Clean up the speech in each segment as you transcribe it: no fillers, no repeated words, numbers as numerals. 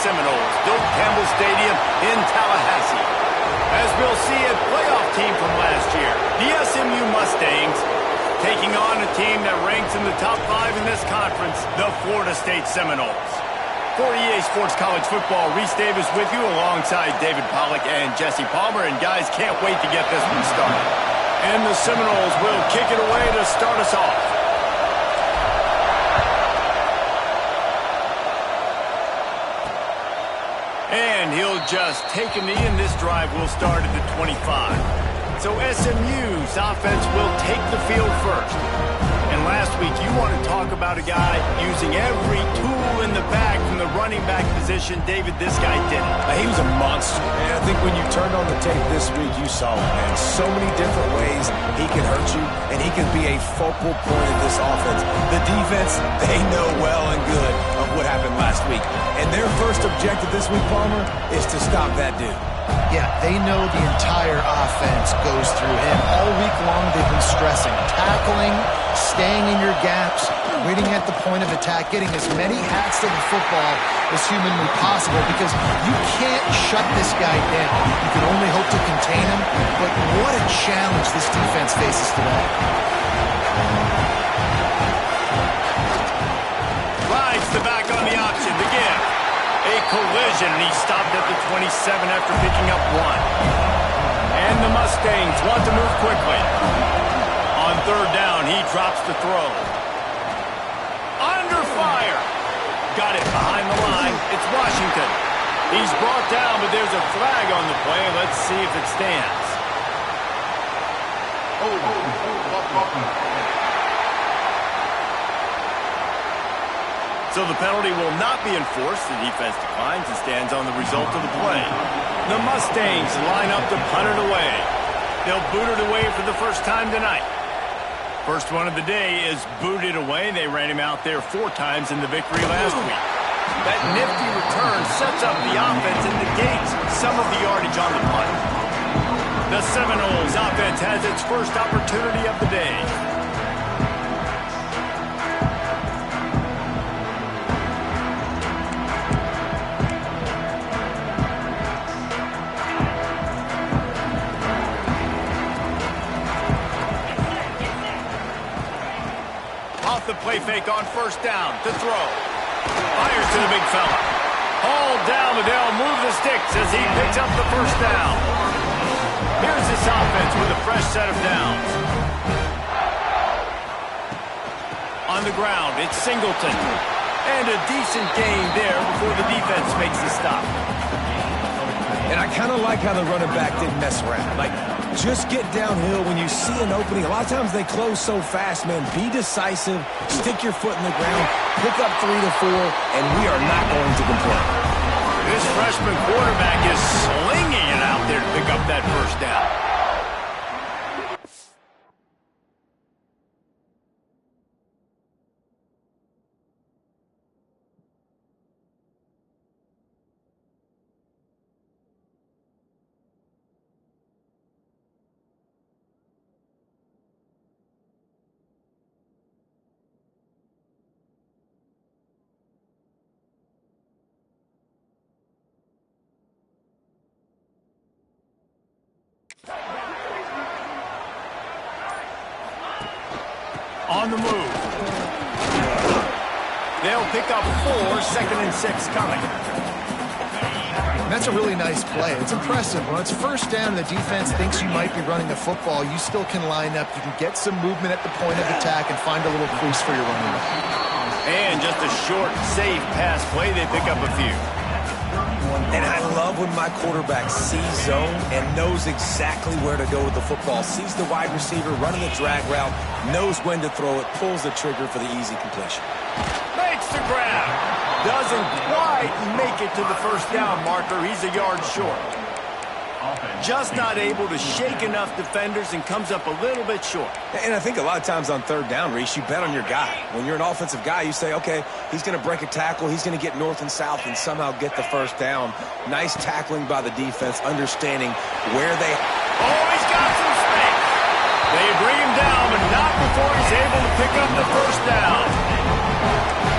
Seminoles, built Campbell Stadium in Tallahassee. As we'll see, a playoff team from last year, the SMU Mustangs, taking on a team that ranks in the top 5 in this conference, the Florida State Seminoles. For EA Sports College Football, Reese Davis with you alongside David Pollack and Jesse Palmer. And guys, can't wait to get this one started. And the Seminoles will kick it away to start us off. And he'll just take a knee, and this drive will start at the 25. So SMU's offense will take the field first. And last week, you want to talk about a guy using every tool in the bag from the running back position. David, this guy did it. He was a monster. And I think when you turned on the tape this week, you saw it, man. So many different ways he can hurt you, and he can be a focal point of this offense. The defense, they know well and good of what happened last week. And their first objective this week, Palmer, is to stop that dude. Yeah, they know the entire offense goes through him. All week long they've been stressing tackling, staying in your gaps, waiting at the point of attack, getting as many hats to the football as humanly possible, because you can't shut this guy down. You can only hope to contain him, but what a challenge this defense faces today. Rides the back on the option, the give. A collision, and he stopped at the 27 after picking up 1. And the Mustangs want to move quickly. On third down, he drops the throw. Under fire. Got it behind the line. It's Washington. He's brought down, but there's a flag on the play. Let's see if it stands. So the penalty will not be enforced. The defense declines and stands on the result of the play. The Mustangs line up to punt it away. They'll boot it away for the first time tonight. First one of the day is booted away. They ran him out there 4 times in the victory last week. That nifty return sets up the offense and negates some of the yardage on the punt. The Seminoles offense has its first opportunity of the day. The play fake on first down to throw. Fires to the big fella. Hauled down, but they'll move the sticks as he picks up the first down. Here's this offense with a fresh set of downs. On the ground, it's Singleton. And a decent gain there before the defense makes the stop. And I kind of like how the running back didn't mess around. Like, just get downhill when you see an opening. A lot of times they close so fast, man. Be decisive, stick your foot in the ground, pick up 3 to 4, and we are not going to complain. This freshman quarterback is slinging it out there to pick up that first down. On the move. They'll pick up 4, 2nd and 6 coming. That's a really nice play. It's impressive. When it's first down and the defense thinks you might be running the football, you still can line up. You can get some movement at the point of attack and find a little crease for your running back. And just a short, safe pass play. They pick up a few. And I love when my quarterback sees zone and knows exactly where to go with the football. Sees the wide receiver running the drag route, knows when to throw it, pulls the trigger for the easy completion. Makes the grab. Doesn't quite make it to the first down marker. He's a yard short. Just not able to shake enough defenders and comes up a little bit short. And I think a lot of times on third down, Reese, you bet on your guy. When you're an offensive guy, you say, okay, he's going to break a tackle, he's going to get north and south and somehow get the first down. Nice tackling by the defense, understanding where they... Oh, he's got some space. They bring him down, but not before he's able to pick up the first down.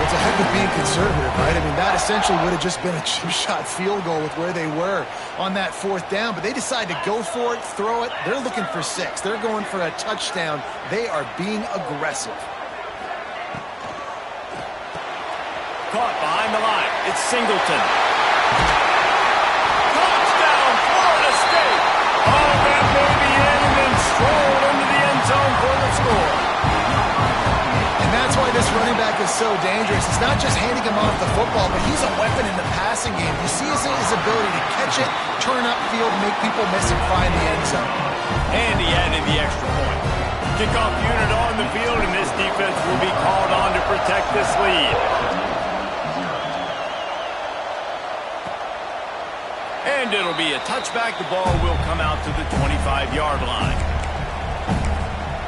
It's a heck with being conservative, right? I mean, that essentially would have just been a chip-shot field goal with where they were on that 4th down. But they decide to go for it, throw it. They're looking for 6. They're going for a touchdown. They are being aggressive. Caught behind the line. It's Singleton. Touchdown, Florida State. Oh, that may be in, and then strolled into the end zone for the score. And that's why this running back is so dangerous. It's not just handing him off the football, but he's a weapon in the passing game. You see his ability to catch it, turn upfield, make people miss and find the end zone. And he added the extra point. Kickoff unit on the field, and this defense will be called on to protect this lead. And it'll be a touchback. The ball will come out to the 25-yard line.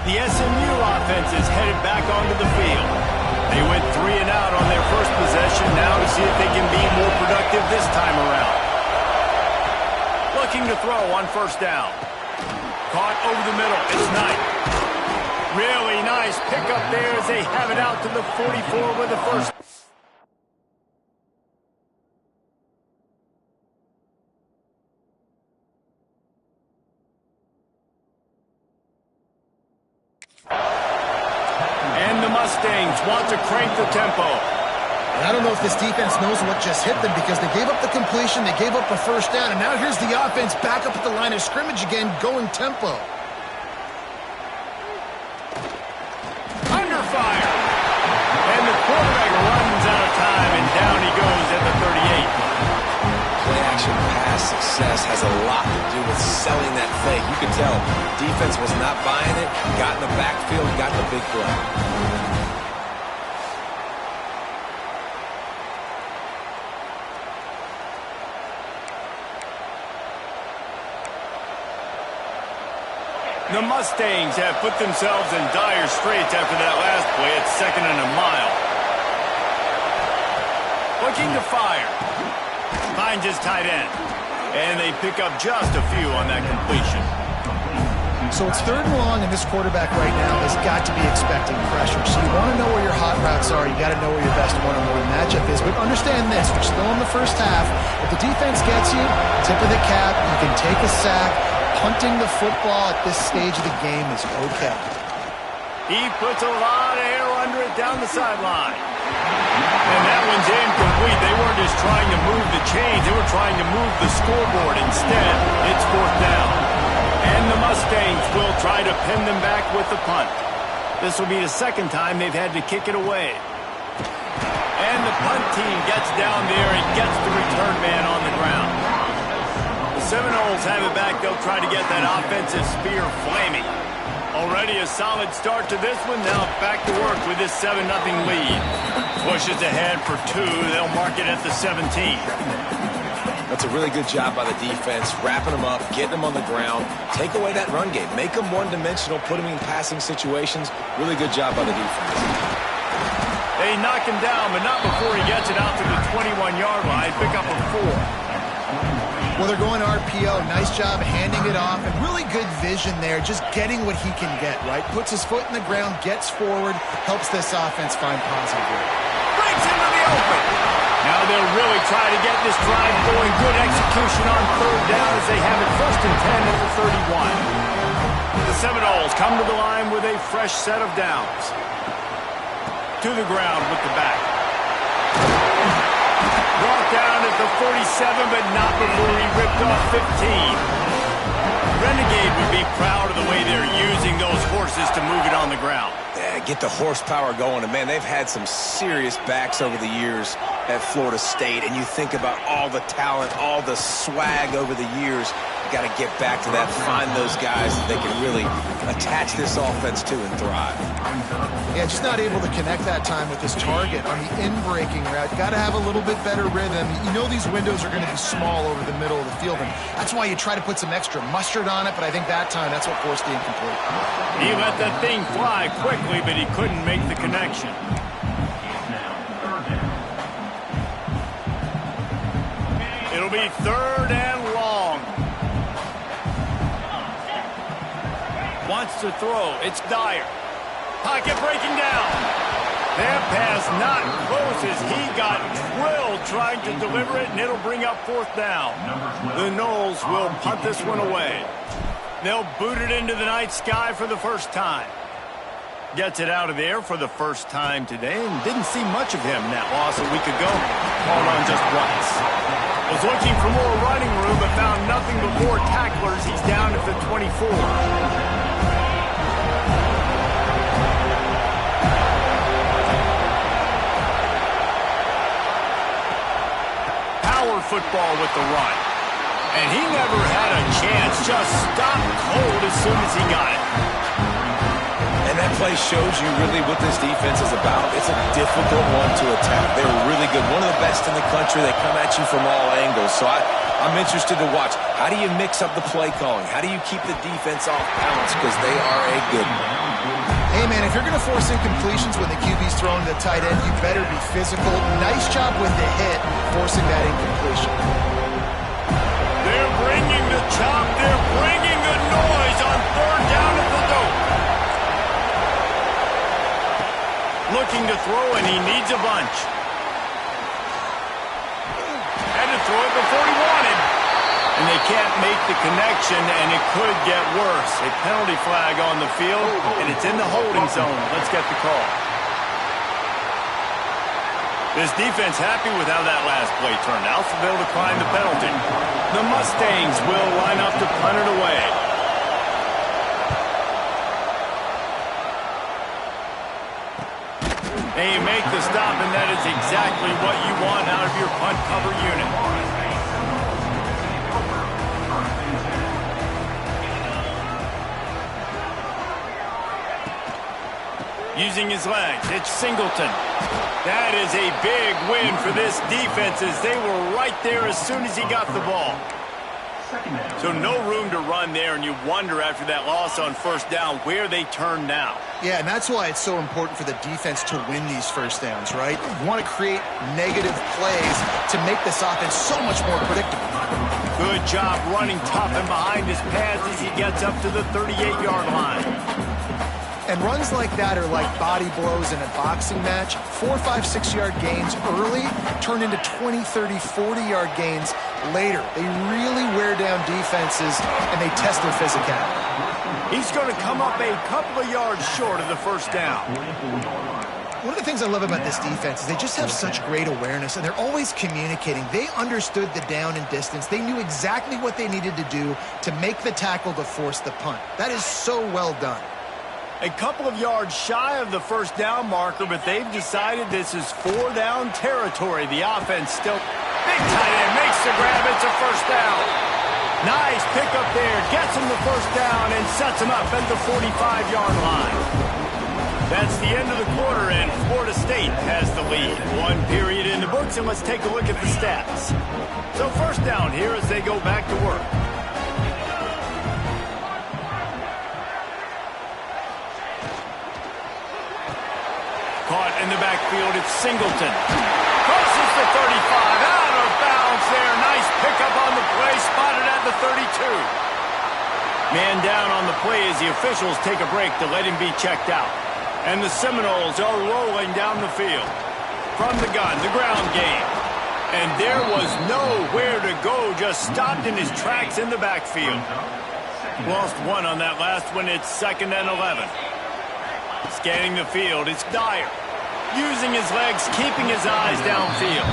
The SMU offense is headed back onto the field. They went 3 and out on their first possession, now to see if they can be more productive this time around. Looking to throw on 1st down. Caught over the middle. It's Knight. Really nice pickup there as they have it out to the 44 with the first. And the Mustangs want to crank the tempo. And I don't know if this defense knows what just hit them because they gave up the completion, they gave up a 1st down, and now here's the offense back up at the line of scrimmage again, going tempo. Under fire. And the quarterback runs out of time, and down he goes at the 38. Play-action pass success has a lot to do with selling that fake. You can tell defense was not buying it, got in the backfield, got the big play. The Mustangs have put themselves in dire straits after that last play. It's 2nd and a mile. Looking to fire. Finds his tight end. And they pick up just a few on that completion. So it's 3rd and long, and this quarterback right now has got to be expecting pressure. So you want to know where your hot routes are. You got to know where your best one-on-one matchup is. But understand this, we're still in the first half. If the defense gets you, tip of the cap, you can take a sack. Punting the football at this stage of the game is okay. He puts a lot of air under it down the sideline. And that one's incomplete. They weren't just trying to move the chains. They were trying to move the scoreboard. Instead, it's 4th down. And the Mustangs will try to pin them back with the punt. This will be the 2nd time they've had to kick it away. And the punt team gets down there and gets the return man on the ground. Seminoles have it back. They'll try to get that offensive spear flaming. Already a solid start to this one. Now back to work with this 7-0 lead. Pushes ahead for 2. They'll mark it at the 17. That's a really good job by the defense, wrapping them up, getting them on the ground. Take away that run game. Make them one-dimensional, put them in passing situations. Really good job by the defense. They knock him down, but not before he gets it out to the 21-yard line. Pick up a 4. Well, they're going RPO. Nice job handing it off, and really good vision there, just getting what he can get, right? Puts his foot in the ground, gets forward, helps this offense find positive growth. Breaks into the open. Now they'll really try to get this drive going. Good execution on 3rd down as they have it 1st and 10 at the 31. The Seminoles come to the line with a fresh set of downs. To the ground with the back. Brought down at the 47, but not before he ripped off 15. Renegade would be proud of the way they're using those horses to move it on the ground. Yeah, get the horsepower going. And, man, they've had some serious backs over the years at Florida State. And you think about all the talent, all the swag over the years. You got to get back to that, find those guys that they can really attach this offense to and thrive. Yeah, just not able to connect that time with his target on the in-breaking route. Got to have a little bit better rhythm. You know these windows are going to be small over the middle of the field, and that's why you try to put some extra mustard on it, but I think that time that's what forced the incomplete. He let that thing fly quickly, but he couldn't make the connection. It'll be 3rd and long. Wants to throw. It's Dyer. Pocket breaking down. That pass not close as he got drilled trying to deliver it, and it'll bring up 4th down. The Noles will punt this one away. They'll boot it into the night sky for the first time. Gets it out of there for the first time today, and didn't see much of him in that loss a week ago. Called on just once. Was looking for more running room, but found nothing but more tacklers. He's down at the 24. Football with the run. And he never had a chance. Just stopped cold as soon as he got it. And that play shows you really what this defense is about. It's a difficult one to attack. They're really good. One of the best in the country. They come at you from all angles. So I'm interested to watch. How do you mix up the play calling? How do you keep the defense off balance? Because they are a good one. Hey, man, if you're going to force incompletions when the QB's throwing to the tight end, you better be physical. Nice job with the hit, forcing that incompletion. They're bringing the chop. They're bringing the noise on 3rd down at the dope. Looking to throw, and he needs a bunch. Had to throw it before he wanted. And they can't make the connection, and it could get worse. A penalty flag on the field, and it's in the holding zone. Let's get the call. This defense happy with how that last play turned out, so they'll decline the penalty. The Mustangs will line up to punt it away. They make the stop, and that is exactly what you want out of your punt cover unit. Using his legs, it's Singleton. That is a big win for this defense as they were right there as soon as he got the ball. So no room to run there, and you wonder after that loss on 1st down where they turn now. Yeah, and that's why it's so important for the defense to win these 1st downs, right? You want to create negative plays to make this offense so much more predictable. Good job running tough and behind his pads as he gets up to the 38-yard line. And runs like that are like body blows in a boxing match. 4, 5, 6-yard gains early turn into 20, 30, 40-yard gains later. They really wear down defenses, and they test their physicality. He's going to come up a couple of yards short of the 1st down. One of the things I love about this defense is they just have such great awareness, and they're always communicating. They understood the down and distance. They knew exactly what they needed to do to make the tackle to force the punt. That is so well done. A couple of yards shy of the 1st down marker, but they've decided this is 4-down territory. The offense still... Big tight end makes the grab. It's a 1st down. Nice pickup there. Gets him the 1st down and sets him up at the 45-yard line. That's the end of the quarter, and Florida State has the lead. 1 period in the books, and let's take a look at the stats. So 1st down here as they go back to work. Caught in the backfield, it's Singleton. Crosses the 35, out of bounds there. Nice pickup on the play, spotted at the 32. Man down on the play as the officials take a break to let him be checked out. And the Seminoles are rolling down the field. From the gun, the ground game. And there was nowhere to go, just stopped in his tracks in the backfield. Lost 1 on that last one, it's 2nd and 11. Scanning the field, it's Dyer. Using his legs, keeping his eyes downfield.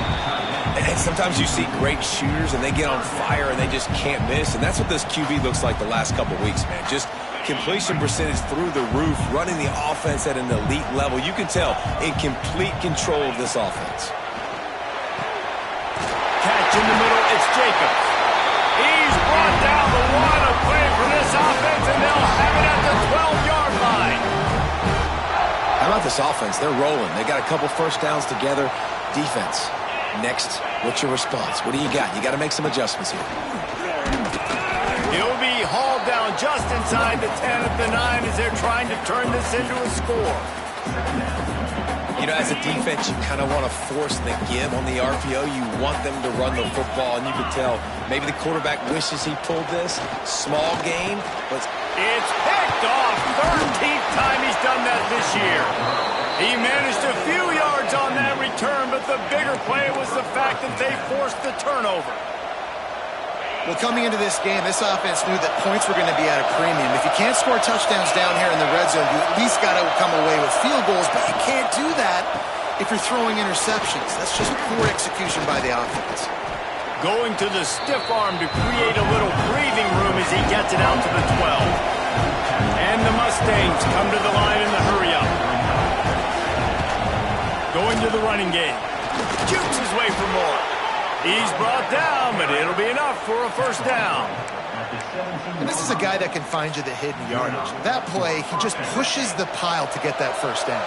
And sometimes you see great shooters, and they get on fire, and they just can't miss. And that's what this QB looks like the last couple weeks, man. Just completion percentage through the roof, running the offense at an elite level. You can tell in complete control of this offense. Catch in the middle, it's Jacobs. He's brought down the one of play for this offense, and they'll have it at the 12-yard line. How about this offense? They're rolling. They got a couple 1st downs together. Defense. Next, what's your response? What do you got? You got to make some adjustments here. He'll be hauled down just inside the 10 at the 9 as they're trying to turn this into a score. You know, as a defense, you kind of want to force the give on the RPO. You want them to run the football, and you can tell maybe the quarterback wishes he pulled this. Small gain, but it's picked off. 13th time he's done that this year. He managed a few yards on that return, but the bigger play was the fact that they forced the turnover. Well, coming into this game, this offense knew that points were going to be at a premium. If you can't score touchdowns down here in the red zone, you at least got to come away with field goals, but you can't do that if you're throwing interceptions. That's just poor execution by the offense. Going to the stiff arm to create a little breathing room as he gets it out to the 12. And the Mustangs come to the line in the hurry-up. Going to the running game. Jukes his way for more. He's brought down, but it'll be enough for a first down. And this is a guy that can find you the hidden yardage. That play, he just pushes the pile to get that first down.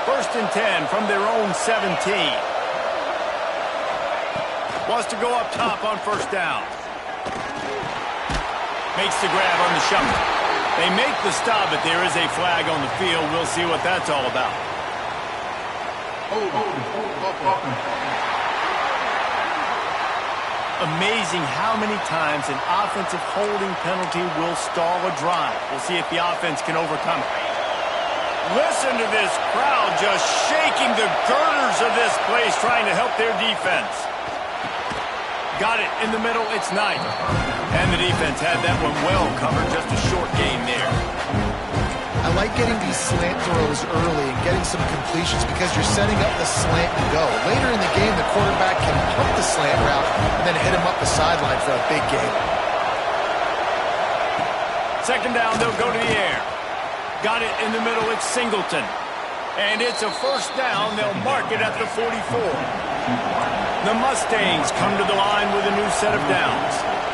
1st and 10 from their own 17. Wants to go up top on first down. Makes the grab on the shuffle. They make the stop, but there is a flag on the field. We'll see what that's all about. Amazing how many times an offensive holding penalty will stall a drive. We'll see if the offense can overcome it. Listen to this crowd just shaking the girders of this place, trying to help their defense. Got it in the middle, it's Knight. And the defense had that one well covered, just a short gain there. I like getting these slant throws early and getting some completions because you're setting up the slant to go. Later in the game, the quarterback can pump the slant route and then hit him up the sideline for a big gain. 2nd down, they'll go to the air. Got it in the middle, it's Singleton. And it's a first down, they'll mark it at the 44. The Mustangs come to the line with a new set of downs.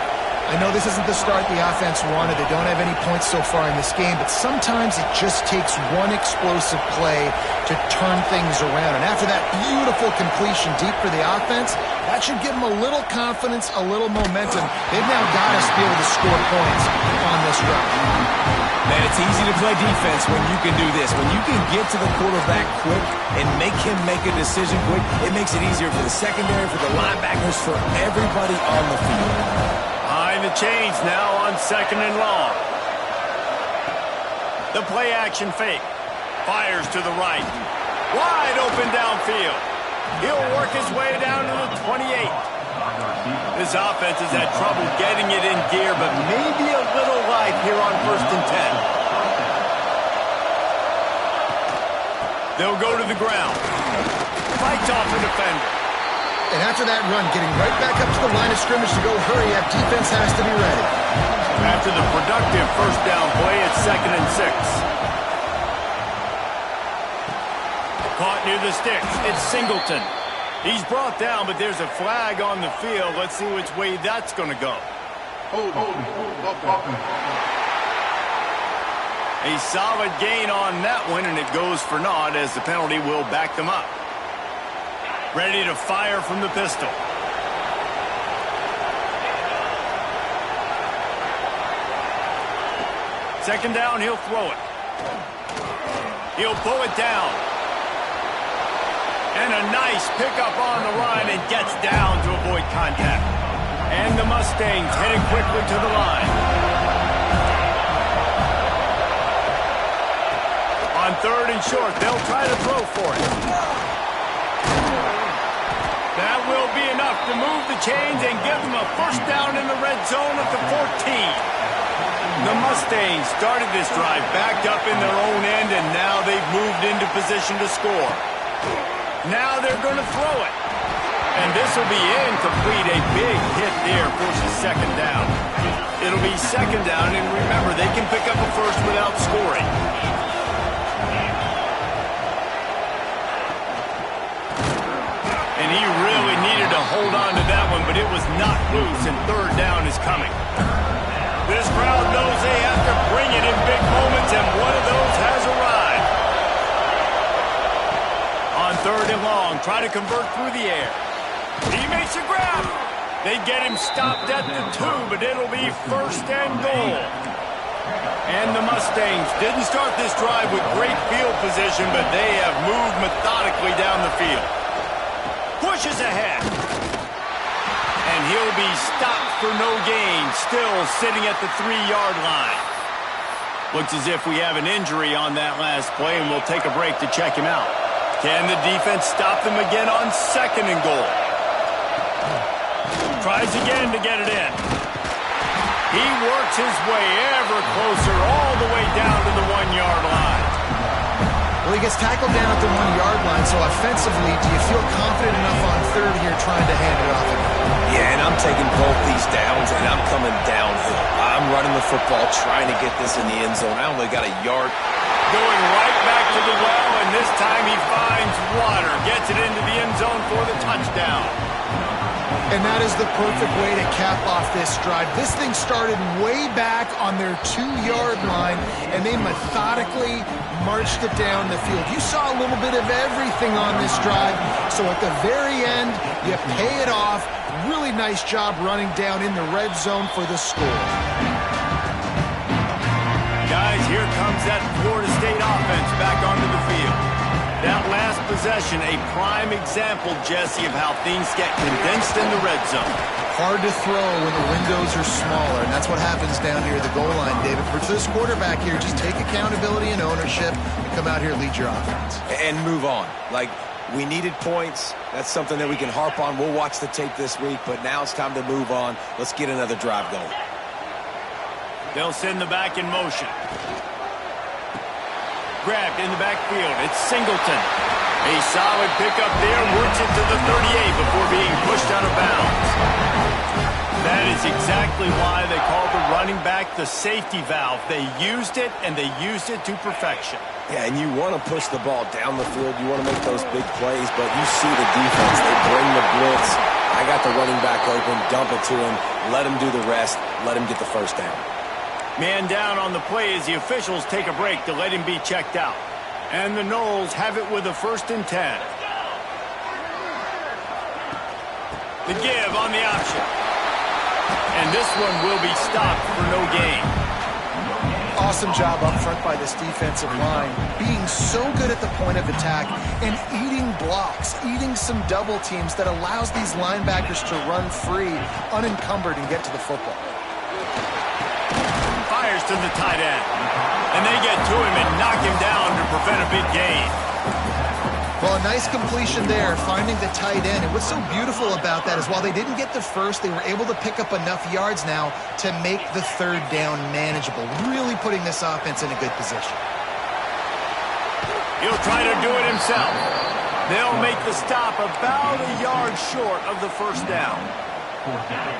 I know this isn't the start the offense wanted. They don't have any points so far in this game, but sometimes it just takes one explosive play to turn things around. And after that beautiful completion deep for the offense, that should give them a little confidence, a little momentum. They've now got us to be able to score points on this drive. man, it's easy to play defense when you can do this. When you can get to the quarterback quick and make him make a decision quick, it makes it easier for the secondary, for the linebackers, for everybody on the field. Behind the chains now on 2nd and long. The play action fake. Fires to the right. Wide open downfield. He'll work his way down to the 28. This offense has had trouble getting it in gear, but maybe a little light here on 1st and 10. They'll go to the ground. Fights off the defender. And after that run, getting right back up to the line of scrimmage to go hurry up, defense has to be ready. After the productive first down play, it's 2nd and 6. Caught near the sticks. It's Singleton. He's brought down, but there's a flag on the field. Let's see which way that's going to go. A solid gain on that one, and it goes for naught as the penalty will back them up. Ready to fire from the pistol. Second down, he'll throw it. He'll pull it down. And a nice pickup on the line and gets down to avoid contact. And the Mustangs heading quickly to the line. On 3rd and short, they'll try to throw for it. That will be enough to move the chains and give them a first down in the red zone at the 14. The Mustangs started this drive backed up in their own end, and now they've moved into position to score. Now they're going to throw it. And this will be incomplete. A big hit there forces 2nd down. It'll be 2nd down, and remember, they can pick up a first without scoring. And he really needed to hold on to that one, but it was not loose, and 3rd down is coming. This crowd knows they have to bring it in big moments, and one of those has arrived. On 3rd and long, try to convert through the air. He makes a grab. They get him stopped at the 2, but it'll be 1st and goal. And the Mustangs didn't start this drive with great field position, but they have moved methodically down the field. Pushes ahead. And he'll be stopped for no gain, still sitting at the 3-yard line. Looks as if we have an injury on that last play, and we'll take a break to check him out. Can the defense stop them again on 2nd and goal? Tries again to get it in. He works his way ever closer all the way down to the 1-yard line. Well, he gets tackled down at the 1-yard line, so offensively, do you feel confident enough on 3rd here trying to hand it off again? Yeah, and I'm taking both these downs, and I'm coming downhill. I'm running the football, trying to get this in the end zone. I only got a yard. Going right back to the well, and this time he finds water. Gets it into the end zone for the touchdown. And that is the perfect way to cap off this drive. This thing started way back on their 2-yard line, and they methodically marched it down the field. You saw a little bit of everything on this drive, so at the very end, you pay it off. Really nice job running down in the red zone for the score. Guys, here comes that Florida State offense back onto the field. That last possession, a prime example, Jesse, of how things get condensed in the red zone. Hard to throw when the windows are smaller, and that's what happens down here at the goal line, David. For this quarterback here, just take accountability and ownership and come out here and lead your offense. And move on. Like, we needed points. That's something that we can harp on. We'll watch the tape this week, but now it's time to move on. Let's get another drive going. They'll send the back in motion. Grabbed in the backfield. It's Singleton. A solid pickup there. Works it to the 38 before being pushed out of bounds. That is exactly why they call the running back the safety valve. They used it, and they used it to perfection. Yeah, and you want to push the ball down the field. You want to make those big plays, but you see the defense. They bring the blitz. I got the running back open. Dump it to him. Let him do the rest. Let him get the first down. Man down on the play as the officials take a break to let him be checked out. And the Noles have it with a 1st and 10. The give on the option. And this one will be stopped for no gain. Awesome job up front by this defensive line, being so good at the point of attack and eating blocks, eating some double teams that allows these linebackers to run free, unencumbered, and get to the football. Fires to the tight end. And they get to him and knock him down to prevent a big gain. Well, a nice completion there, finding the tight end. And what's so beautiful about that is while they didn't get the first, they were able to pick up enough yards now to make the 3rd down manageable, really putting this offense in a good position. He'll try to do it himself. They'll make the stop about a yard short of the 1st down.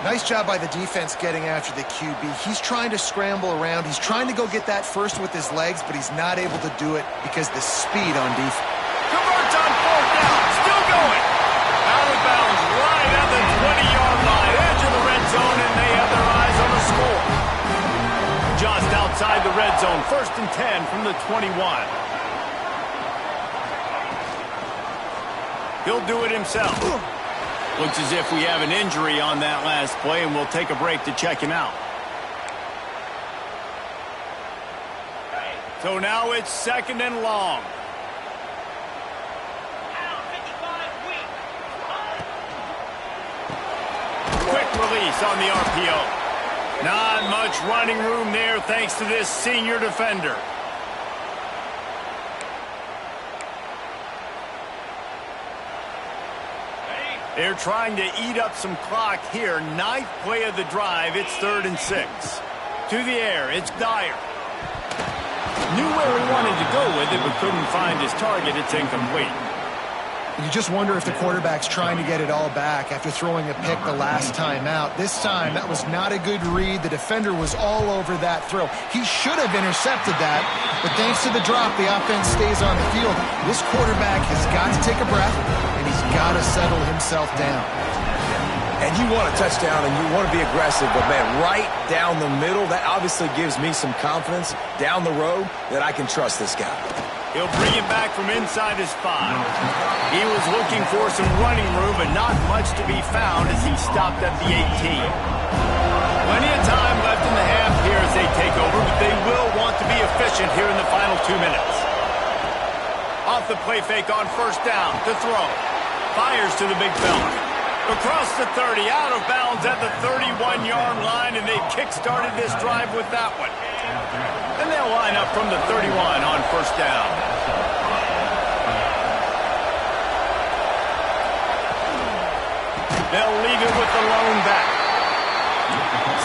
Nice job by the defense getting after the QB. He's trying to scramble around. He's trying to go get that first with his legs, but he's not able to do it because the speed on defense. Converts on 4th down. Still going. Out of bounds right at the 20-yard line. Edge of the red zone, and they have their eyes on the score. Just outside the red zone. 1st and 10 from the 21. He'll do it himself. Looks as if we have an injury on that last play, and we'll take a break to check him out. So now it's 2nd and long. Quick release on the RPO. Not much running room there thanks to this senior defender. They're trying to eat up some clock here. 9th play of the drive. It's 3rd and 6. To the air. It's Dyer. Knew where he wanted to go with it, but couldn't find his target. It's incomplete. You just wonder if the quarterback's trying to get it all back after throwing a pick the last time out. This time, that was not a good read. The defender was all over that throw. He should have intercepted that, but thanks to the drop, the offense stays on the field. This quarterback has got to take a breath, and he's got to settle himself down. And you want a touchdown, and you want to be aggressive, but, man, right down the middle, that obviously gives me some confidence down the road that I can trust this guy. He'll bring it back from inside his 5. He was looking for some running room, but not much to be found as he stopped at the 18. Plenty of time left in the half here as as they take over, but they will want to be efficient here in the final 2 minutes. Off the play fake on first down to throw. Fires to the big fella. Across the 30, out of bounds at the 31-yard line, and they kick-started this drive with that one. And they'll line up from the 31 on first down. They'll leave it with the lone back.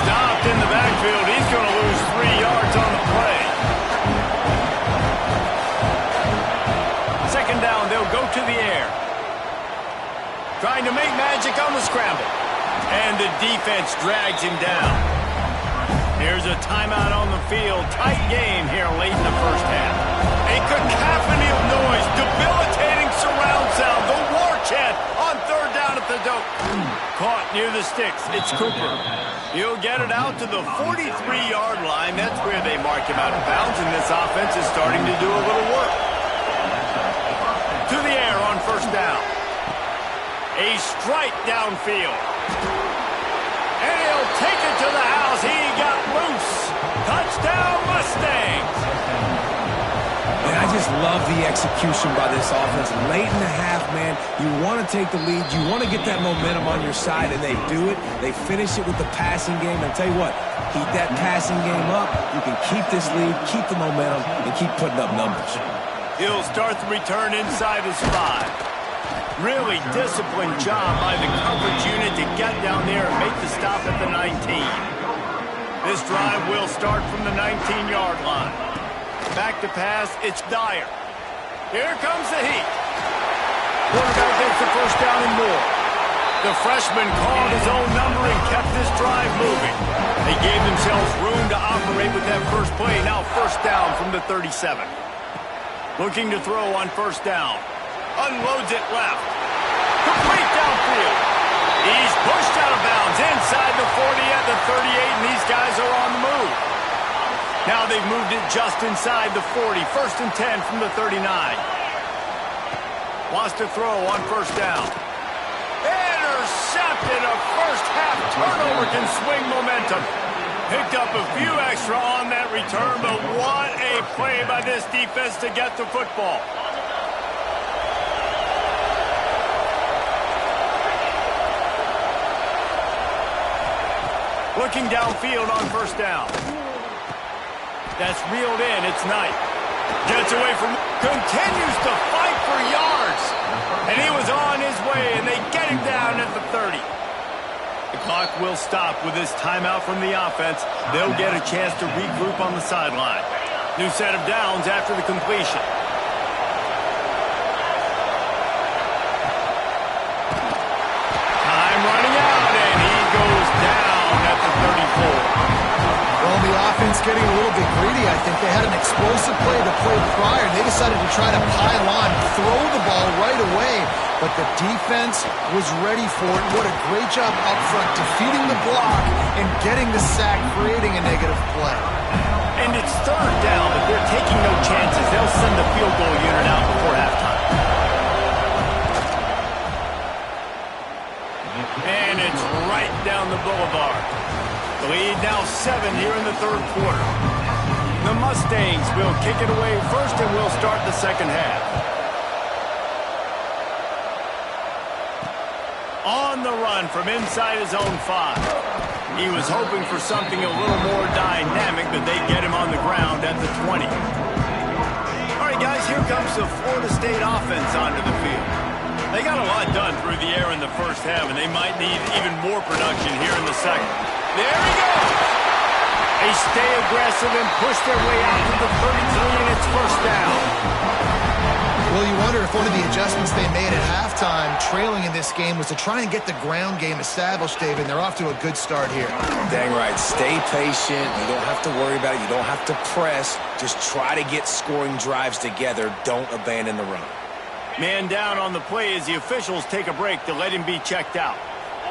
Stopped in the backfield. He's going to lose 3 yards on the play. Second down, they'll go to the air. Trying to make magic on the scramble. And the defense drags him down. Here's a timeout on the field. Tight game here late in the first half. A cacophony of noise. Debilitating surround sound. The war chant on third down at the dope. Caught near the sticks. It's Cooper. He'll get it out to the 43-yard line. That's where they mark him out of bounds, and this offense is starting to do a little work. To the air on first down. A strike downfield. And he'll take it to the house. He got loose. Touchdown, Mustangs. And I just love the execution by this offense. Late in the half, man, you want to take the lead. You want to get that momentum on your side, and they do it. They finish it with the passing game. And I'll tell you what, keep that passing game up. You can keep this lead, keep the momentum, and keep putting up numbers. He'll start the return inside his 5. Really disciplined job by the coverage unit to get down there and make the stop at the 19. This drive will start from the 19-yard line. Back to pass, it's Dyer. Here comes the heat. Quarterback gets the first down and more. The freshman called his own number and kept this drive moving. They gave themselves room to operate with that first play. Now first down from the 37. Looking to throw on first down. Unloads it left. Complete downfield. He's pushed out of bounds inside the 40 at the 38, and these guys are on the move. Now they've moved it just inside the 40. First and 10 from the 39. Wants to throw on first down. Intercepted. A first half turnover can swing momentum. Picked up a few extra on that return, but what a play by this defense to get the football. Looking downfield on first down. That's reeled in. It's Knight. Gets away from... Continues to fight for yards. And he was on his way, and they get him down at the 30. The clock will stop with this timeout from the offense. They'll get a chance to regroup on the sideline. New set of downs after the completion. Time running out, and he goes down at the 34. Well, the offense getting a little bit greedy. I think they had an explosive play to play prior, and they decided to try to pile on, throw the ball right away. But the defense was ready for it. What a great job up front, defeating the block and getting the sack, creating a negative play. And it's third down, but they're taking no chances. They'll send the field goal unit out before halftime. And it's right down the boulevard. The lead now 7 here in the third quarter. The Mustangs will kick it away first, and will start the second half. On the run from inside his own 5. He was hoping for something a little more dynamic, but they get him on the ground at the 20. All right, guys, here comes the Florida State offense onto the field. They got a lot done through the air in the first half, and they might need even more production here in the second. There he goes! They stay aggressive and push their way out to the 33, and it's first down. Well, you wonder if one of the adjustments they made at halftime, trailing in this game, was to try and get the ground game established, David. They're off to a good start here. Dang right. Stay patient. You don't have to worry about it. You don't have to press. Just try to get scoring drives together. Don't abandon the run. Man down on the play as the officials take a break to let him be checked out.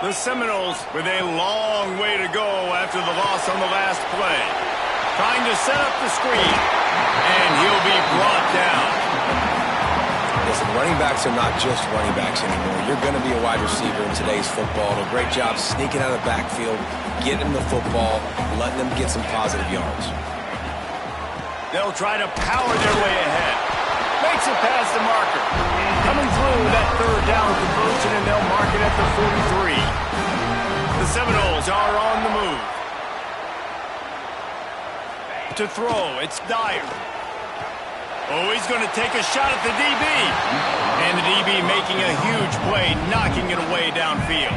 The Seminoles with a long way to go after the loss on the last play. Trying to set up the screen, and he'll be brought down. Listen, running backs are not just running backs anymore. You're going to be a wide receiver in today's football. A great job sneaking out of the backfield, getting the football, letting them get some positive yards. They'll try to power their way ahead. Makes it past the marker. Coming through that third down conversion, and they'll mark it at the 43. The Seminoles are on the move. To throw, it's Dyer. Oh, he's going to take a shot at the DB. And the DB making a huge play, knocking it away downfield.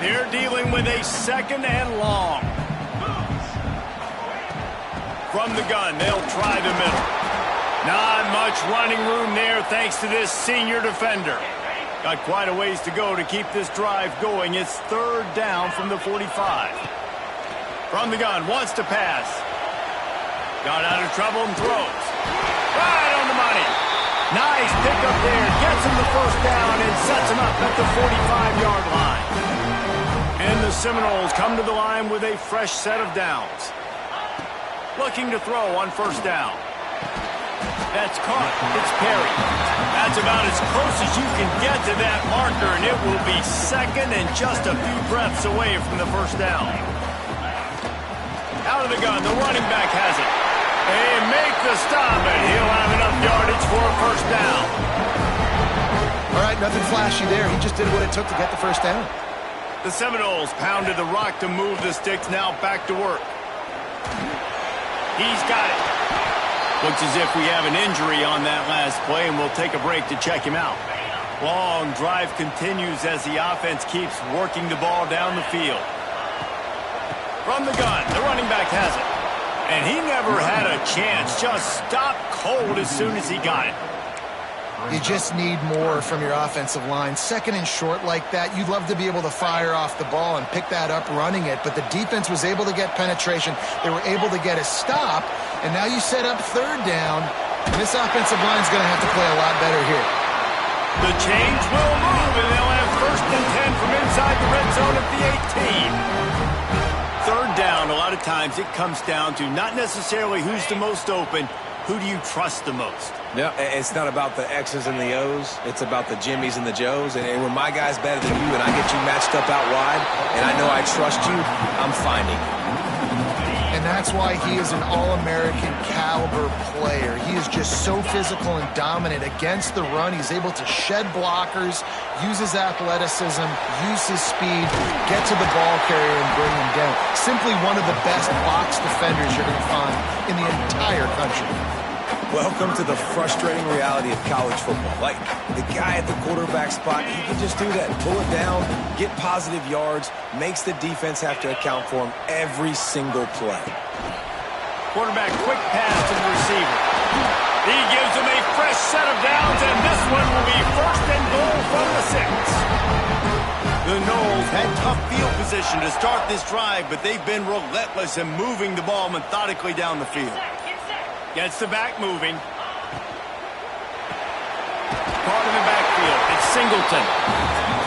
They're dealing with a 2nd and long. From the gun, they'll try the middle. Not much running room there thanks to this senior defender. Got quite a ways to go to keep this drive going. It's 3rd down from the 45. From the gun, wants to pass. Got out of trouble and throws. Right on the money. Nice pickup there. Gets him the 1st down and sets him up at the 45-yard line. And the Seminoles come to the line with a fresh set of downs. Looking to throw on 1st down. That's caught. It's Perry. That's about as close as you can get to that marker, and it will be 2nd and just a few breaths away from the 1st down. Out of the gun, the running back has it. They make the stop, and he'll have enough yardage for a 1st down. All right, nothing flashy there. He just did what it took to get the 1st down. The Seminoles pounded the rock to move the sticks, now back to work. He's got it. Looks as if we have an injury on that last play, and we'll take a break to check him out. Long drive continues as the offense keeps working the ball down the field. From the gun, the running back has it. And he never had a chance. Just stopped cold as soon as he got it. You just need more from your offensive line. 2nd and short like that, you'd love to be able to fire off the ball and pick that up running it, but the defense was able to get penetration. They were able to get a stop, and now you set up 3rd down, and this offensive line is going to have to play a lot better here. The change will move, and they'll have 1st and 10 from inside the red zone at the 18. 3rd down, a lot of times it comes down to not necessarily who's the most open, who do you trust the most? Yeah, it's not about the X's and the O's. It's about the Jimmys and the Joes. And when my guy's better than you and I get you matched up out wide and I know I trust you, I'm finding you. And that's why he is an All-American caliber player. He is just so physical and dominant against the run. He's able to shed blockers, use his athleticism, use his speed, get to the ball carrier and bring him down. Simply one of the best box defenders you're going to find in the entire country. Welcome to the frustrating reality of college football. Like, the guy at the quarterback spot, he can just do that. Pull it down, get positive yards, makes the defense have to account for him every single play. Quarterback quick pass to the receiver. He gives him a fresh set of downs, and this one will be 1st and goal from the 6. The Noles had tough field position to start this drive, but they've been relentless in moving the ball methodically down the field. Gets the back moving. Caught in the backfield. It's Singleton.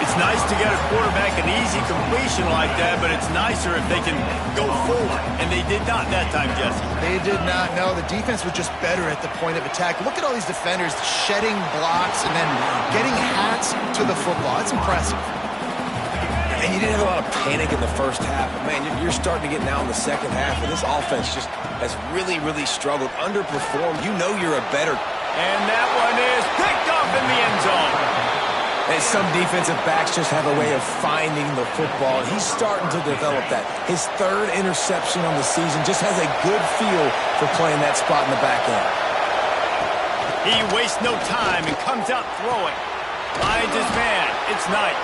It's nice to get a quarterback an easy completion like that, but it's nicer if they can go forward. And they did not that time, Jesse. They did not. No, the defense was just better at the point of attack. Look at all these defenders shedding blocks and then getting hats to the football. It's impressive. And you didn't have a lot of panic in the 1st half. But man, you're starting to get now in the 2nd half, and this offense just has really, really struggled, underperformed. You know you're a better. And that one is picked up in the end zone. And some defensive backs just have a way of finding the football, and he's starting to develop that. His 3rd interception on the season just has a good feel for playing that spot in the back end. He wastes no time and comes out throwing. Finds his man. It's Knight.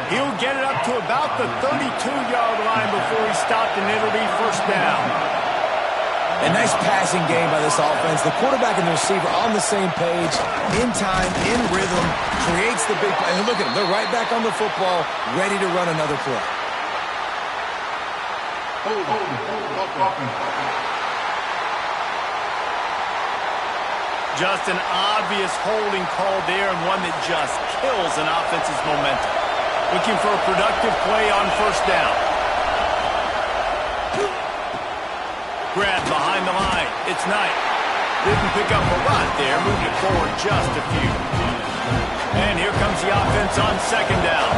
He'll get it up to about the 32-yard line before he stopped, and it'll be 1st down. A nice passing game by this offense. The quarterback and the receiver on the same page, in time, in rhythm, creates the big play. And look at them. They're right back on the football, ready to run another play. Just an obvious holding call there, and one that just kills an offense's momentum. Looking for a productive play on 1st down. Grab behind the line. It's Knight. Didn't pick up a lot there, moved it forward just a few. And here comes the offense on second down.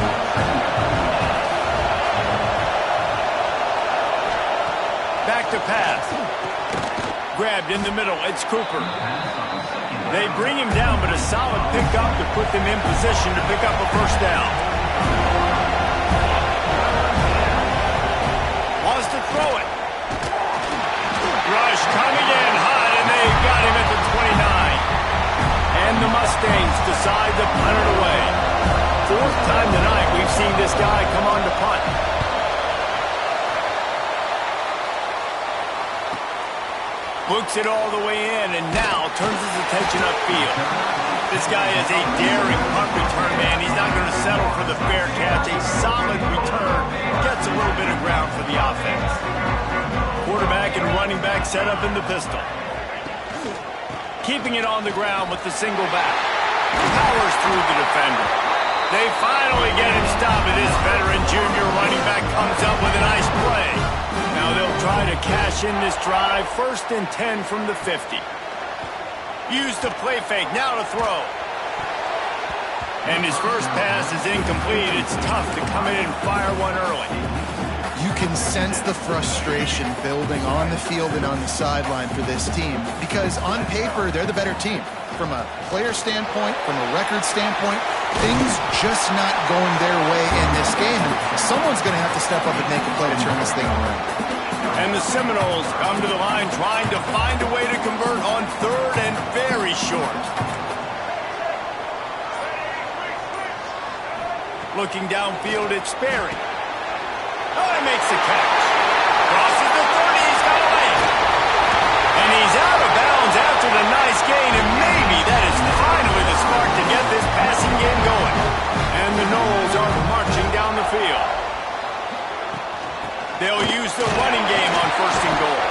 Back to pass. Grabbed in the middle. It's Cooper. They bring him down, but a solid pickup to put them in position to pick up a first down. Wants to throw it. Rush coming in hot, and they got him at the 29. And the Mustangs decide to punt it away. Fourth time tonight we've seen this guy come on to punt. Books it all the way in, and now turns his attention upfield. This guy is a daring punt return man. He's not going to settle for the fair catch. A solid return gets a little bit of ground for the offense. Quarterback and running back set up in the pistol. Keeping it on the ground with the single back. Powers through the defender. They finally get him stopped, and this veteran junior running back comes up with a nice play. Now they'll try to cash in this drive. 1st and 10 from the 50. Use the play fake. Now to throw. And his first pass is incomplete. It's tough to come in and fire one early. You can sense the frustration building on the field and on the sideline for this team because on paper, they're the better team. From a player standpoint, from a record standpoint, things just not going their way in this game. And someone's going to have to step up and make a play to turn this thing around. And the Seminoles come to the line trying to find a way to convert on 3rd and very short. Looking downfield, it's Sperry. Oh, he makes the catch. Crosses the 30, he's got a lane. And he's out of bounds after the nice gain, and maybe that is finally the spark to get this passing game going. And the Noles are marching down the field. They'll use the running game on 1st and goal.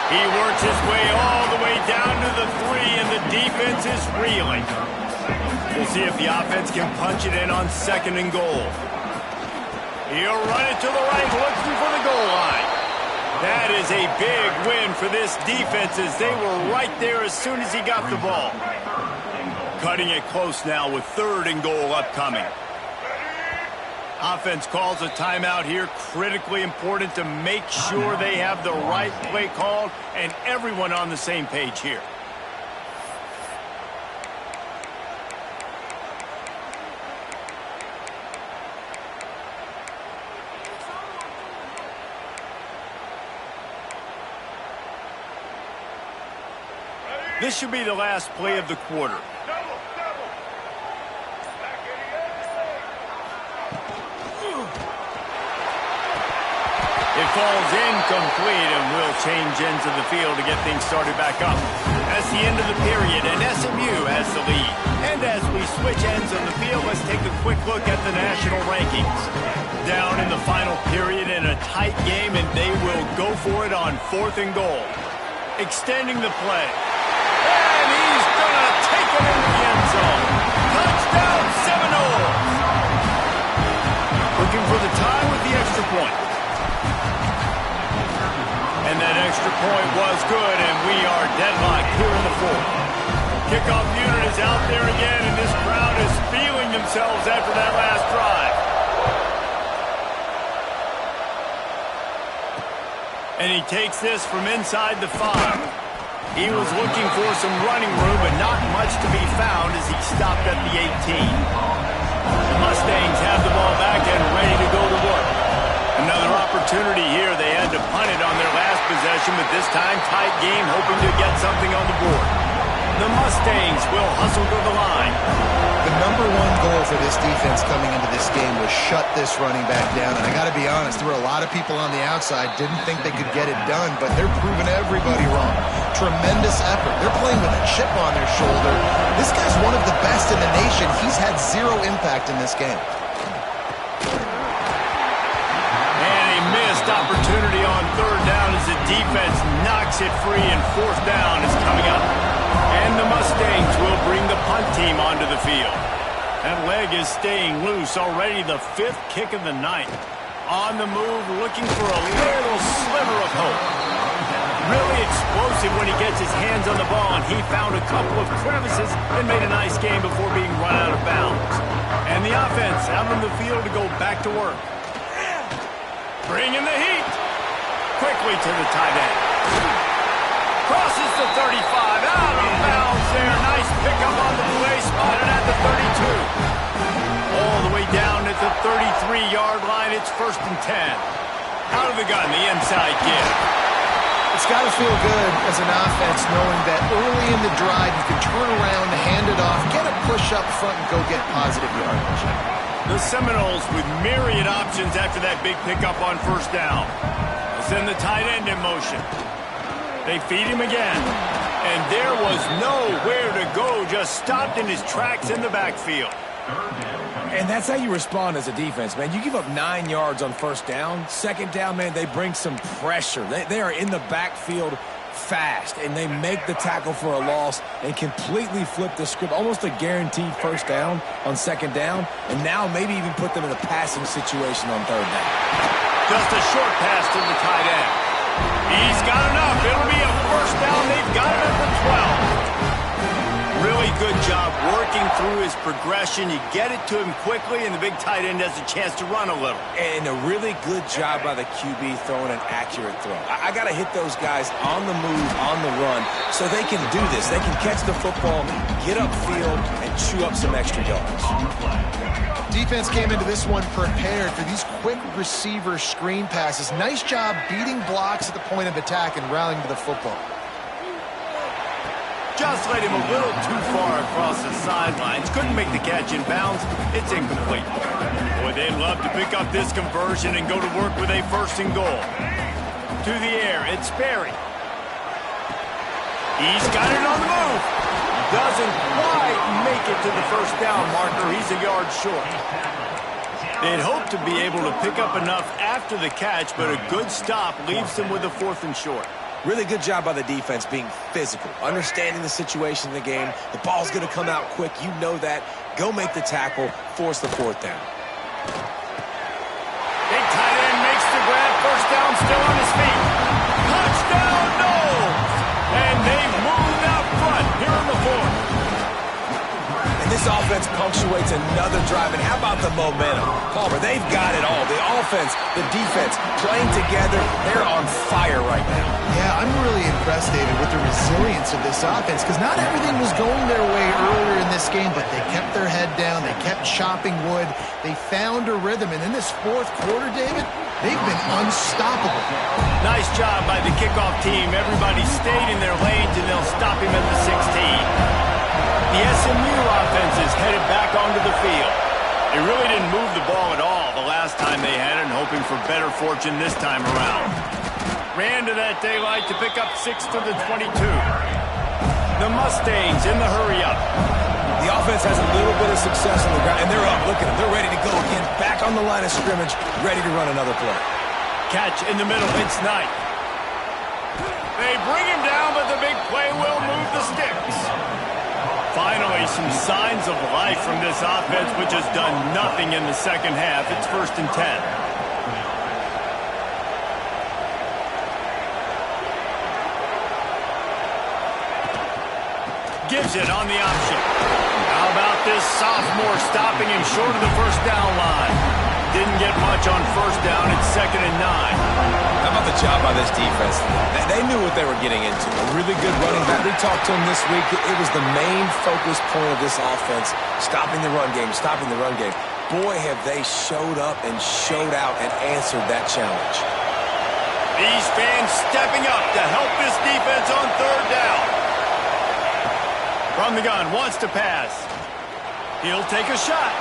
He works his way all the way down to the 3, and the defense is reeling. We'll see if the offense can punch it in on 2nd and goal. He'll run it to the right, looking for the goal line. That is a big win for this defense as they were right there as soon as he got the ball. Cutting it close now with 3rd and goal upcoming. Offense calls a timeout here. Critically important to make sure they have the right play called and everyone on the same page here. This should be the last play of the quarter. It falls incomplete, and we'll change ends of the field to get things started back up. That's the end of the period, and SMU has the lead. And as we switch ends of the field, let's take a quick look at the national rankings. Down in the final period in a tight game, and they will go for it on 4th and goal. Extending the play. And he's going to take it into the end zone. Touchdown, Seminoles! Looking for the tie with the extra point. And that extra point was good, and we are deadlocked here in the 4th. Kickoff unit is out there again, and this crowd is feeling themselves after that last drive. And he takes this from inside the 5. He was looking for some running room, but not much to be found as he stopped at the 18. The Mustangs have the ball back and ready to go to work. Another opportunity here. They had to punt it on their last possession, but this time tight game, hoping to get something on the board. The Mustangs will hustle to the line. The number 1 goal for this defense coming into this game was shut this running back down. And I got to be honest, there were a lot of people on the outside didn't think they could get it done, but they're proving everybody wrong. Tremendous effort. They're playing with a chip on their shoulder. This guy's one of the best in the nation. He's had 0 impact in this game. Missed opportunity on 3rd down as the defense knocks it free, and 4th down is coming up. And the Mustangs will bring the punt team onto the field. That leg is staying loose. Already the 5th kick of the night. On the move, looking for a little sliver of hope. Really explosive when he gets his hands on the ball, and he found a couple of crevices and made a nice game before being run out of bounds. And the offense out on the field to go back to work. Bringing the heat. Quickly to the tight end. Crosses the 35. Out of bounds there. Nice pickup on the play. Spotted at the 32. All the way down at the 33-yard line. It's 1st and 10. Out of the gun, the inside give. It's got to feel good as an offense knowing that early in the drive you can turn around, hand it off, get a push up front, and go get positive yardage. The Seminoles with myriad options after that big pickup on 1st down. They'll send the tight end in motion. They feed him again. And there was nowhere to go, just stopped in his tracks in the backfield. And that's how you respond as a defense, man. You give up 9 yards on 1st down. 2nd down, man, they bring some pressure. They are in the backfield fast, and they make the tackle for a loss and completely flip the script. Almost a guaranteed 1st down on 2nd down, and now maybe even put them in a passing situation on 3rd down. Just a short pass to the tight end. He's got enough. It'll be a 1st down. They've got it at the 12. Really good job working through his progression. You get it to him quickly, and the big tight end has a chance to run a little. And a really good job by the QB throwing an accurate throw. I got to hit those guys on the move, on the run, so they can do this. They can catch the football, get upfield, and chew up some extra yards. Defense came into this one prepared for these quick receiver screen passes. Nice job beating blocks at the point of attack and rallying to the football. Just led him a little too far across the sidelines. Couldn't make the catch in bounds. It's incomplete. Boy, they'd love to pick up this conversion and go to work with a 1st and goal. To the air, it's Sperry. He's got it on the move. Doesn't quite make it to the 1st down marker. He's a yard short. They'd hope to be able to pick up enough after the catch, but a good stop leaves them with a 4th and short. Really good job by the defense being physical, understanding the situation in the game. The ball's going to come out quick. You know that. Go make the tackle, force the 4th down. Big tight end makes the grab. 1st down, still on his feet. Touchdown, Knowles! And they've moved out front here in the 4th. And this offense punctuates another drive. And how about the momentum? Palmer, they've got it all. The offense, the defense, playing together. They're on fire right now. Yeah, I'm really impressed, David, with the resilience of this offense, because not everything was going their way earlier in this game, but they kept their head down. They kept chopping wood. They found a rhythm. And in this 4th quarter, David, they've been unstoppable. Nice job by the kickoff team. Everybody stayed in their lanes, and they'll stop him at the 16. The SMU offense is headed back onto the field. They really didn't move the ball at all the last time they had it, and hoping for better fortune this time around. Ran to that daylight to pick up 6 to the 22. The Mustangs in the hurry-up. The offense has a little bit of success on the ground, and they're up. Look at them. They're ready to go again. Back on the line of scrimmage, ready to run another play. Catch in the middle. It's Knight. They bring him down, but the big play will move the sticks. Finally, some signs of life from this offense, which has done nothing in the 2nd half. It's 1st and 10. Gives it on the option. How about this sophomore stopping him short of the 1st down line? Didn't get much on 1st down. It's 2nd and 9. How about the job by this defense? They knew what they were getting into. A really good running back. We talked to him this week. It was the main focus point of this offense, stopping the run game, stopping the run game. Boy, have they showed up and showed out and answered that challenge. These fans stepping up to help this defense on 3rd down. From the gun, wants to pass. He'll take a shot.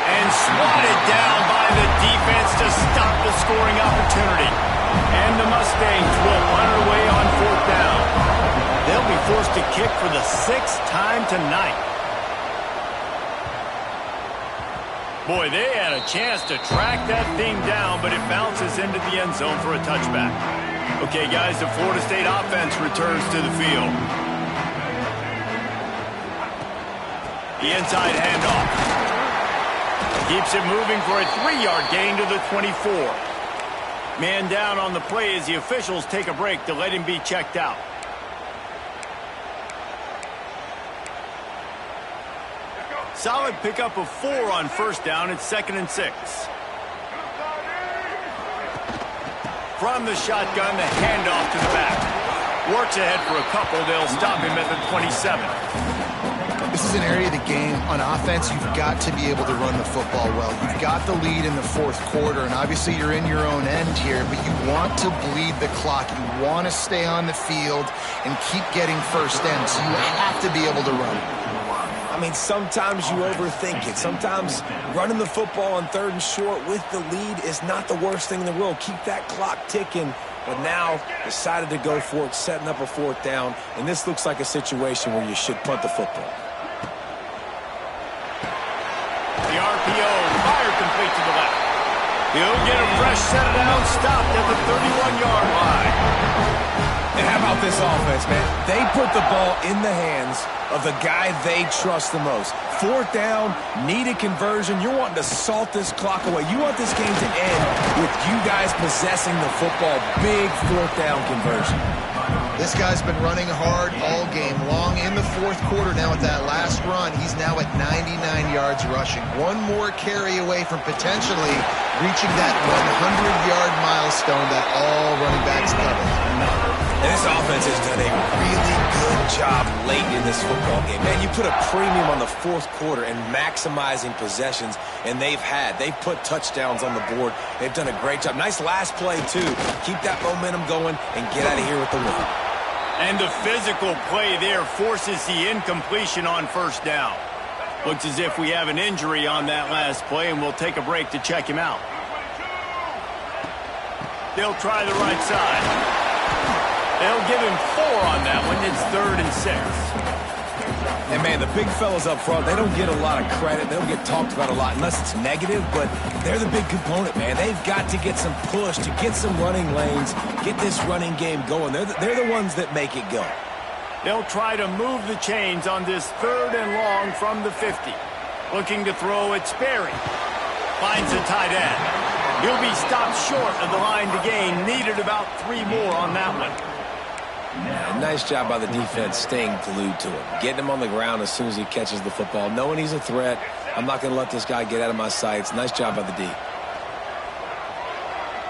And swatted down by the defense to stop the scoring opportunity. And the Mustangs will punt it away on 4th down. They'll be forced to kick for the 6th time tonight. Boy, they had a chance to track that thing down, but it bounces into the end zone for a touchback. Okay, guys, the Florida State offense returns to the field. The inside handoff. Keeps it moving for a 3-yard gain to the 24. Man down on the play as the officials take a break to let him be checked out. Solid pickup of 4 on first down. It's 2nd and 6. From the shotgun, the handoff to the back. Works ahead for a couple. They'll stop him at the 27. This is an area of the game. On offense, you've got to be able to run the football well. You've got the lead in the fourth quarter, and obviously you're in your own end here, but you want to bleed the clock. You want to stay on the field and keep getting first downs. So you have to be able to run. I mean, sometimes you overthink it. Sometimes running the football on 3rd and short with the lead is not the worst thing in the world. Keep that clock ticking. But now decided to go for it, setting up a 4th down. And this looks like a situation where you should punt the football. The RPO fired complete to the left. He'll get a fresh set it down, stopped at the 31-yard line. And how about this offense, man? They put the ball in the hands of the guy they trust the most. 4th down, need a conversion. You're wanting to salt this clock away. You want this game to end with you guys possessing the football. Big 4th down conversion. This guy's been running hard all game long. In the fourth quarter now with that last run, he's now at 99 yards rushing. One more carry away from potentially reaching that 100-yard milestone that all running backs covet. And this offense has done a really good job late in this football game. Man, you put a premium on the fourth quarter and maximizing possessions, and they've put touchdowns on the board. They've done a great job. Nice last play, too. Keep that momentum going and get out of here with the win. And the physical play there forces the incompletion on first down. Looks as if we have an injury on that last play, and we'll take a break to check him out. They'll try the right side. They'll give him 4 on that one. It's 3rd and 6. And, man, the big fellas up front, they don't get a lot of credit. They don't get talked about a lot unless it's negative, but they're the big component, man. They've got to get some push, to get some running lanes, get this running game going. They're the ones that make it go. They'll try to move the chains on this 3rd and long from the 50. Looking to throw it, Sperry. Finds the tight end. He'll be stopped short of the line to gain. Needed about 3 more on that one. Yeah, nice job by the defense staying glued to him. Getting him on the ground as soon as he catches the football. Knowing he's a threat. I'm not going to let this guy get out of my sights. Nice job by the D.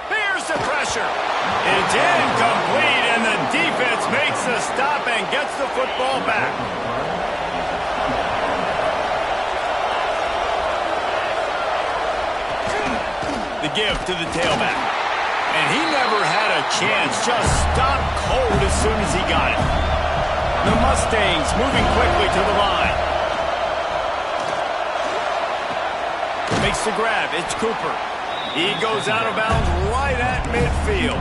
Here's the pressure. It's incomplete, and the defense makes the stop and gets the football back. The give to the tailback. And he never had a chance, just stopped cold as soon as he got it. The Mustangs moving quickly to the line. Makes the grab, it's Cooper. He goes out of bounds right at midfield.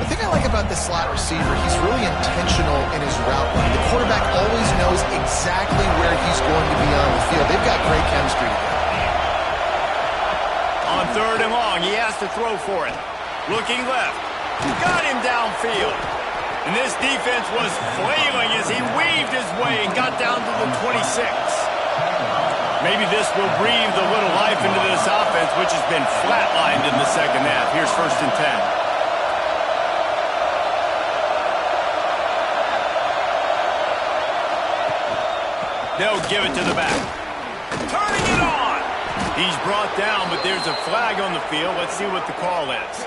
The thing I like about the slot receiver, he's really intentional in his route running. The quarterback always knows exactly where he's going to be on the field. They've got great chemistry together. On 3rd and long, he has to throw for it. Looking left. Got him downfield. And this defense was flailing as he weaved his way and got down to the 26. Maybe this will breathe a little life into this offense, which has been flatlined in the second half. Here's 1st and 10. They'll give it to the back. Turning it on. He's brought down, but there's a flag on the field. Let's see what the call is.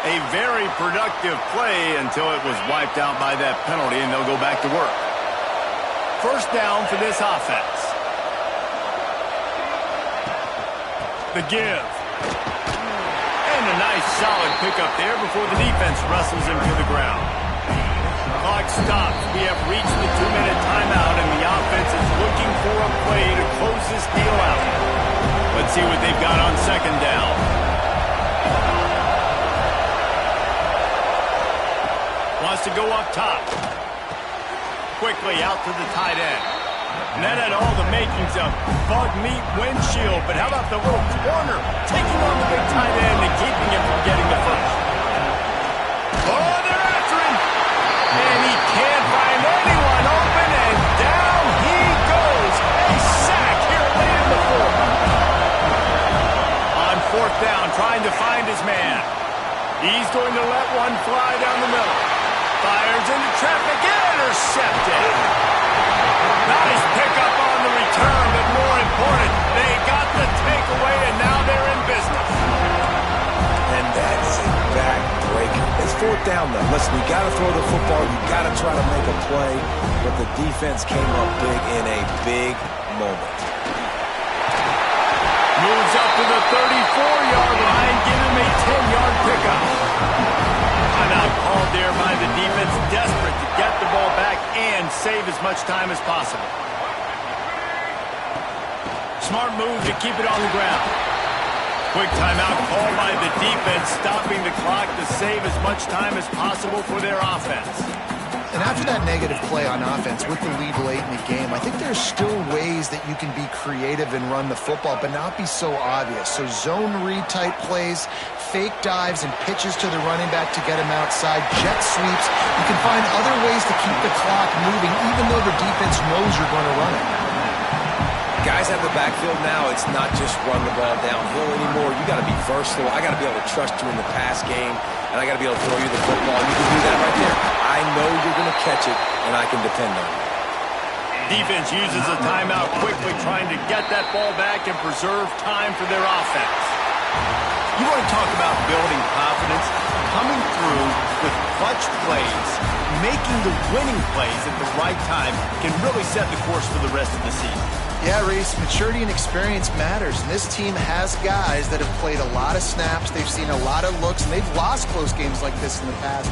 A very productive play until it was wiped out by that penalty, and they'll go back to work. First down for this offense. The give. And a nice solid pickup there before the defense wrestles him to the ground. Clock stops. We have reached the 2-minute timeout, and the offense is looking for a play to close this deal out. Let's see what they've got on 2nd down. Wants to go up top. Quickly out to the tight end. And that had all the makings of bug meat windshield, but how about the little corner taking on the big tight end and keeping him from getting the first? Oh, they're after him! And he can't find anyone open, and down he goes He's going to let one fly down the middle. Fires into traffic. Intercepted. Nice pickup on the return, but more important, they got the takeaway, and now they're in business. And that is a backbreaker. It's fourth down, though. Listen, you got to throw the football. You got to try to make a play. But the defense came up big in a big moment. Moves up to the 34-yard line. Give him a 10-yard pickup. Timeout called there by the defense. Desperate to get the ball back and save as much time as possible. Smart move to keep it on the ground. Quick timeout called by the defense, stopping the clock to save as much time as possible for their offense. And after that negative play on offense with the lead late in the game, I think there's still ways that you can be creative and run the football, but not be so obvious. So zone read type plays, fake dives, and pitches to the running back to get him outside, jet sweeps. You can find other ways to keep the clock moving, even though the defense knows you're going to run it. Guys have the backfield now. It's not just run the ball downhill anymore. You got to be versatile. I got to be able to trust you in the pass game, and I got to be able to throw you the football. You can do that right there. I know you're going to catch it, and I can depend on you. Defense uses a timeout quickly, trying to get that ball back and preserve time for their offense. You want to talk about building confidence? Coming through with clutch plays, making the winning plays at the right time can really set the course for the rest of the season. Yeah, Reese, maturity and experience matters, and this team has guys that have played a lot of snaps, they've seen a lot of looks, and they've lost close games like this in the past.